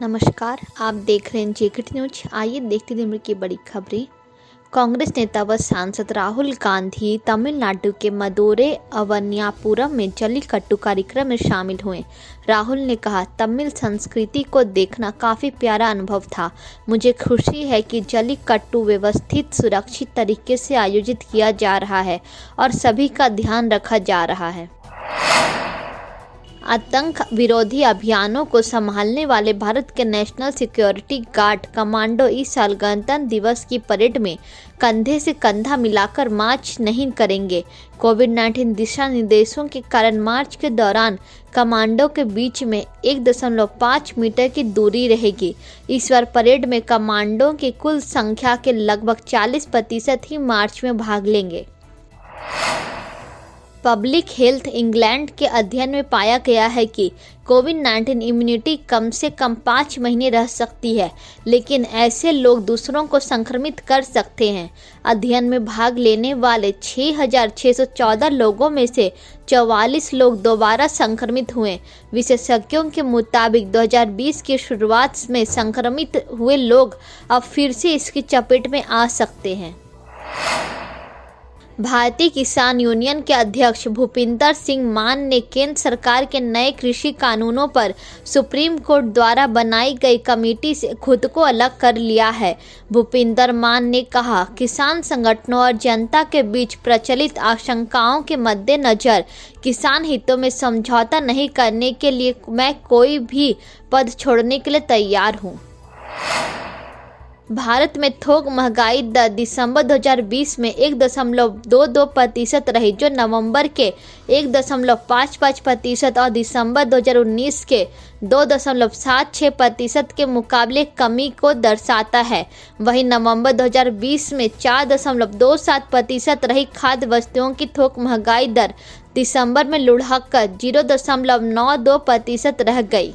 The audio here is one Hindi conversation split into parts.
नमस्कार, आप देख रहे हैं जेकेटी न्यूज। आइए देखते हैं दिन भर की बड़ी खबरें। कांग्रेस नेता व सांसद राहुल गांधी तमिलनाडु के मदुरै अवनियापुरम में जल्लीकट्टू कार्यक्रम में शामिल हुए। राहुल ने कहा, तमिल संस्कृति को देखना काफ़ी प्यारा अनुभव था। मुझे खुशी है कि जल्लीकट्टू व्यवस्थित सुरक्षित तरीके से आयोजित किया जा रहा है और सभी का ध्यान रखा जा रहा है। आतंक विरोधी अभियानों को संभालने वाले भारत के नेशनल सिक्योरिटी गार्ड कमांडो इस साल गणतंत्र दिवस की परेड में कंधे से कंधा मिलाकर मार्च नहीं करेंगे। कोविड-19 दिशा निर्देशों के कारण मार्च के दौरान कमांडो के बीच में 1.5 मीटर की दूरी रहेगी। इस बार परेड में कमांडो की कुल संख्या के लगभग 40% ही मार्च में भाग लेंगे। पब्लिक हेल्थ इंग्लैंड के अध्ययन में पाया गया है कि कोविड-19 इम्यूनिटी कम से कम 5 महीने रह सकती है, लेकिन ऐसे लोग दूसरों को संक्रमित कर सकते हैं। अध्ययन में भाग लेने वाले 6,614 लोगों में से 44 लोग दोबारा संक्रमित हुए। विशेषज्ञों के मुताबिक 2020 की शुरुआत में संक्रमित हुए लोग अब फिर से इसकी चपेट में आ सकते हैं। भारतीय किसान यूनियन के अध्यक्ष भूपिंदर सिंह मान ने केंद्र सरकार के नए कृषि कानूनों पर सुप्रीम कोर्ट द्वारा बनाई गई कमेटी से खुद को अलग कर लिया है। भूपिंदर मान ने कहा, किसान संगठनों और जनता के बीच प्रचलित आशंकाओं के मद्देनजर किसान हितों में समझौता नहीं करने के लिए मैं कोई भी पद छोड़ने के लिए तैयार हूँ। भारत में थोक महंगाई दर दिसंबर 2020 में 1.22% रही, जो नवंबर के 1.55% और दिसंबर 2019 के 2.76% के मुकाबले कमी को दर्शाता है। वहीं नवंबर 2020 में 4.27% रही खाद्य वस्तुओं की थोक महंगाई दर दिसंबर में लुढ़ककर 0.92% रह गई।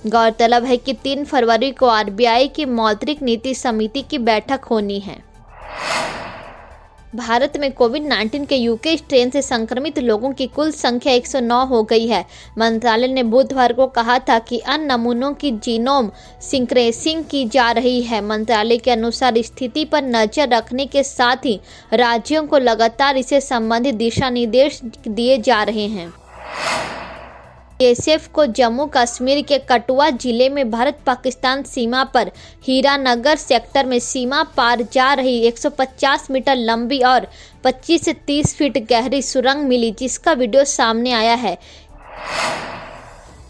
गौरतलब है कि 3 फरवरी को आरबीआई की मौद्रिक नीति समिति की बैठक होनी है। भारत में कोविड-19 के यूके स्ट्रेन से संक्रमित लोगों की कुल संख्या 109 हो गई है। मंत्रालय ने बुधवार को कहा था कि अन्य नमूनों की जीनोम सीक्वेंसिंग की जा रही है। मंत्रालय के अनुसार स्थिति पर नजर रखने के साथ ही राज्यों को लगातार इससे संबंधित दिशा निर्देश दिए जा रहे हैं। बीएसएफ को जम्मू कश्मीर के कठुआ जिले में भारत पाकिस्तान सीमा पर हीरानगर सेक्टर में सीमा पार जा रही 150 मीटर लंबी और 25 से 30 फीट गहरी सुरंग मिली, जिसका वीडियो सामने आया है।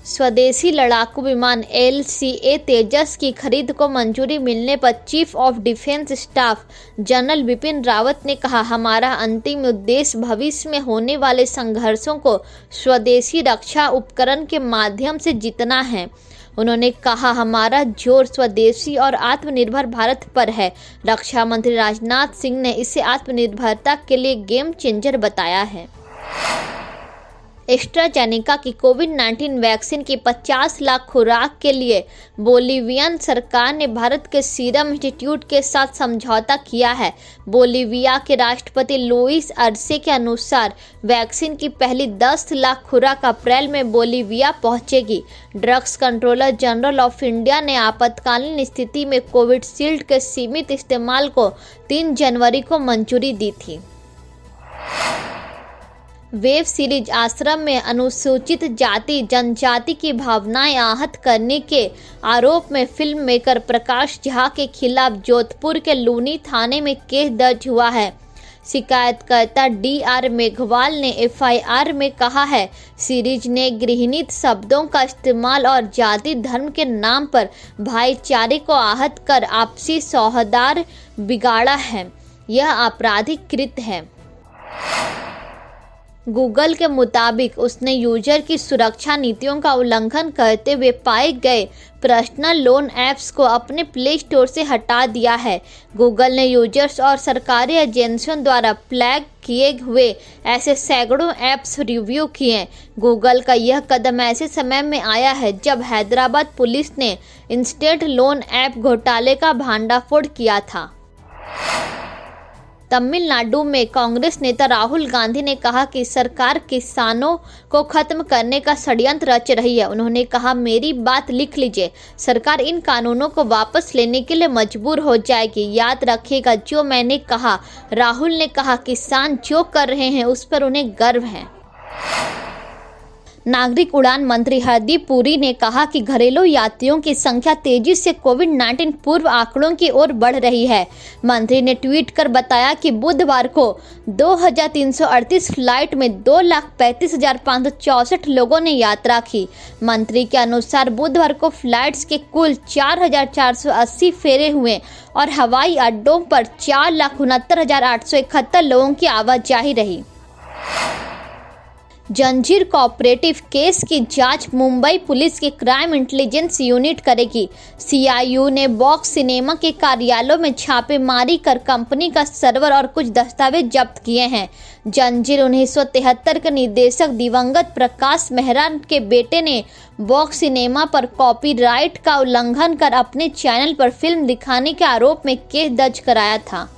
स्वदेशी लड़ाकू विमान LCA तेजस की खरीद को मंजूरी मिलने पर chief of defence staff general Bipin Rawat ने कहा, हमारा अंतिम उद्देश्य भविष्य में होने वाले संघर्षों को स्वदेशी रक्षा उपकरण के माध्यम से जीतना है। उन्होंने कहा, हमारा जोर स्वदेशी और आत्मनिर्भर भारत पर है। रक्षा मंत्री राजनाथ सिंह ने इसे आत्मनिर्भरता के लिए गेम चेंजर बताया है। एस्ट्राजेनेका की कोविड-19 वैक्सीन की 50 लाख खुराक के लिए बोलीवियन सरकार ने भारत के सीरम इंस्टीट्यूट के साथ समझौता किया है। बोलीविया के राष्ट्रपति लुइस अर्से के अनुसार वैक्सीन की पहली 10 लाख खुराक अप्रैल में बोलीविया पहुंचेगी। Drugs controller general of India ने आपातकालीन स्थिति में कोविशील्ड के सीमित इस्तेमाल को 3 जनवरी को मंजूरी दी थी। वेब सीरीज आश्रम में अनुसूचित जाति जनजाति की भावनाएं आहत करने के आरोप में फिल्म मेकर प्रकाश झा के खिलाफ जोधपुर के लूनी थाने में केस दर्ज हुआ है। शिकायतकर्ता DR मेघवाल ने FIR में कहा है, सीरीज ने घृणित शब्दों का इस्तेमाल और जाति धर्म के नाम पर भाईचारे को आहत कर आपसी सौहार्द बिगाड़ा है। यह आपराधिक कृत्य है। गूगल के मुताबिक उसने यूजर की सुरक्षा नीतियों का उल्लंघन करते हुए पाए गए पर्सनल लोन ऐप्स को अपने प्ले स्टोर से हटा दिया है। गूगल ने यूजर्स और सरकारी एजेंसियों द्वारा फ्लैग किए हुए ऐसे सैकड़ों ऐप्स रिव्यू किए। गूगल का यह कदम ऐसे समय में आया है जब हैदराबाद पुलिस ने इंस्टेंट लोन ऐप घोटाले का भंडाफोड़ किया था। तमिलनाडु में कांग्रेस नेता राहुल गांधी ने कहा कि सरकार किसानों को खत्म करने का षड्यंत्र रच रही है। उन्होंने कहा, मेरी बात लिख लीजिए, सरकार इन कानूनों को वापस लेने के लिए मजबूर हो जाएगी। याद रखिएगा जो मैंने कहा। राहुल ने कहा, किसान जो कर रहे हैं उस पर उन्हें गर्व है। नागरिक उड़ान मंत्री हरदीप पुरी ने कहा कि घरेलू यात्रियों की संख्या तेजी से कोविड-19 पूर्व आंकड़ों की ओर बढ़ रही है। मंत्री ने ट्वीट कर बताया कि बुधवार को 2338 फ्लाइट में 2,35,564 लोगों ने यात्रा की। मंत्री के अनुसार बुधवार को फ्लाइट्स के कुल 4,480 फेरे हुए और हवाई अड्डों पर 4,69,871 लोगों की आवाजाही रही। जंजीर कोऑपरेटिव केस की जांच मुंबई पुलिस की क्राइम इंटेलिजेंस यूनिट करेगी। सीआईयू ने बॉक्स सिनेमा के कार्यालयों में छापेमारी कर कंपनी का सर्वर और कुछ दस्तावेज जब्त किए हैं। जंजीर 1973 के निर्देशक दिवंगत प्रकाश मेहरा के बेटे ने बॉक्स सिनेमा पर कॉपीराइट का उल्लंघन कर अपने चैनल पर फिल्म दिखाने के आरोप में केस दर्ज कराया था।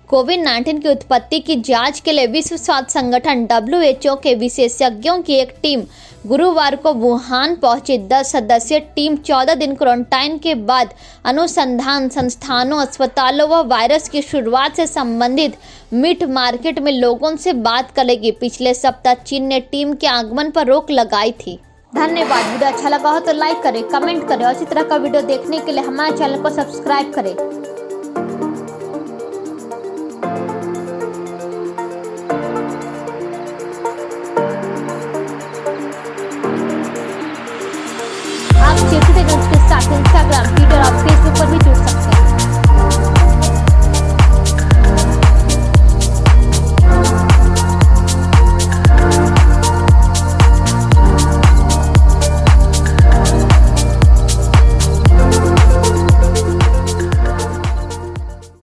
कोविड-19 की उत्पत्ति की जांच के लिए विश्व स्वास्थ्य संगठन WHO के विशेषज्ञों की एक टीम गुरुवार को वुहान पहुंची। 10 सदस्यीय टीम 14 दिन क्वारंटाइन के बाद अनुसंधान संस्थानों, अस्पतालों व वायरस की शुरुआत से संबंधित मीट मार्केट में लोगों से बात करेगी। पिछले सप्ताह चीन ने टीम के आगमन पर रोक लगाई थी। धन्यवाद। वीडियो अच्छा लगा हो तो लाइक करें, कमेंट करें और इसी तरह का वीडियो देखने के लिए हमारे चैनल को सब्सक्राइब करें। आप चेतुगंज के साथ इंस्टाग्राम, ट्विटर और फेसबुक पर भी जुड़ सकते हैं।